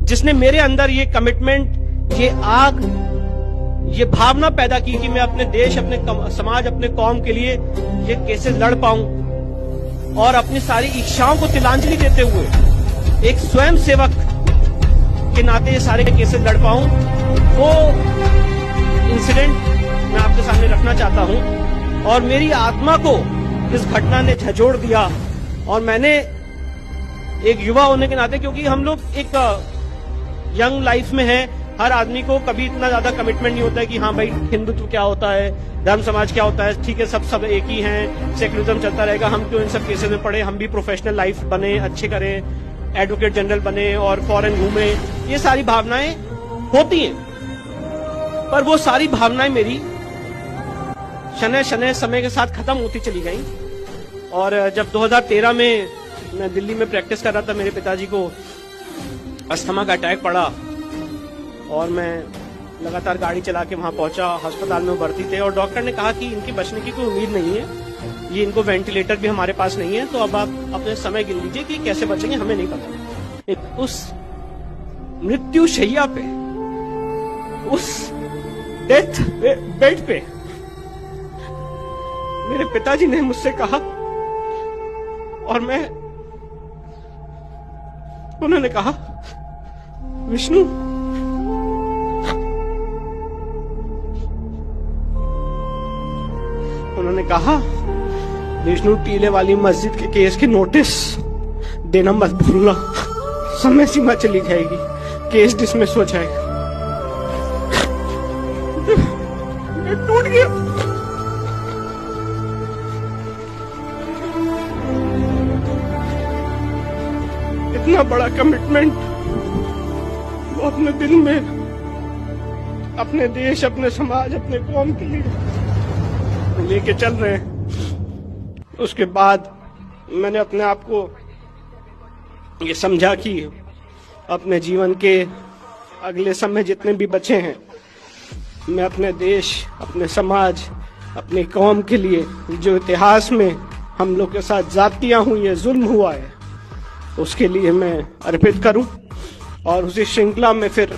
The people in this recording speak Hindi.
जिसने मेरे अंदर ये कमिटमेंट, ये आग, ये भावना पैदा की कि मैं अपने देश, अपने समाज, अपने कौम के लिए ये कैसे लड़ पाऊं और अपनी सारी इच्छाओं को तिलांजलि देते हुए एक स्वयं सेवक के नाते ये सारे कैसे लड़ पाऊं, वो इंसिडेंट मैं आपके सामने रखना चाहता हूं। और मेरी आत्मा को इस घटना ने झंझोड़ दिया। और मैंने एक युवा होने के नाते, क्योंकि हम लोग एक यंग लाइफ में हैं, हर आदमी को कभी इतना ज्यादा कमिटमेंट नहीं होता है कि हाँ भाई हिंदुत्व क्या होता है, धर्म समाज क्या होता है, ठीक है सब एक ही हैं, सेकुलरिज्म चलता रहेगा, हम क्यों इन सब केसेस में पड़े, हम भी प्रोफेशनल लाइफ बने, अच्छे करें, एडवोकेट जनरल बने और फॉरेन घूमे, ये सारी भावनाएं होती हैं। पर वो सारी भावनाएं मेरी शनै शनै समय के साथ खत्म होती चली गई। और जब 2013 में मैं दिल्ली में प्रैक्टिस कर रहा था, मेरे पिताजी को अस्थमा का अटैक पड़ा और मैं लगातार गाड़ी चला के वहां पहुंचा। अस्पताल में भर्ती थे और डॉक्टर ने कहा कि इनके बचने की कोई उम्मीद नहीं है, ये इनको वेंटिलेटर भी हमारे पास नहीं है, तो अब आप अपने समय गिन लीजिए कि कैसे बचेंगे, हमें नहीं पता। उस मृत्यु शैया पे, उस डेथ बेड पे मेरे पिताजी ने मुझसे कहा, और उन्होंने कहा, विष्णु, उन्होंने कहा, विष्णु, टीले वाली मस्जिद के केस के नोटिस देना मत भूलना, समय सीमा चली जाएगी, केस डिसमिस हो जाएगा। टूट गया। इतना बड़ा कमिटमेंट वो अपने दिल में अपने देश, अपने समाज, अपने कौम के लिए लेके चल रहे हैं। उसके बाद मैंने अपने आप को ये समझा कि अपने जीवन के अगले समय जितने भी बचे हैं, मैं अपने देश, अपने समाज, अपनी कौम के लिए जो इतिहास में हम लोग के साथ जातियां हुई है, जुल्म हुआ है, उसके लिए मैं अर्पित करूं। और उसी श्रृंखला में फिर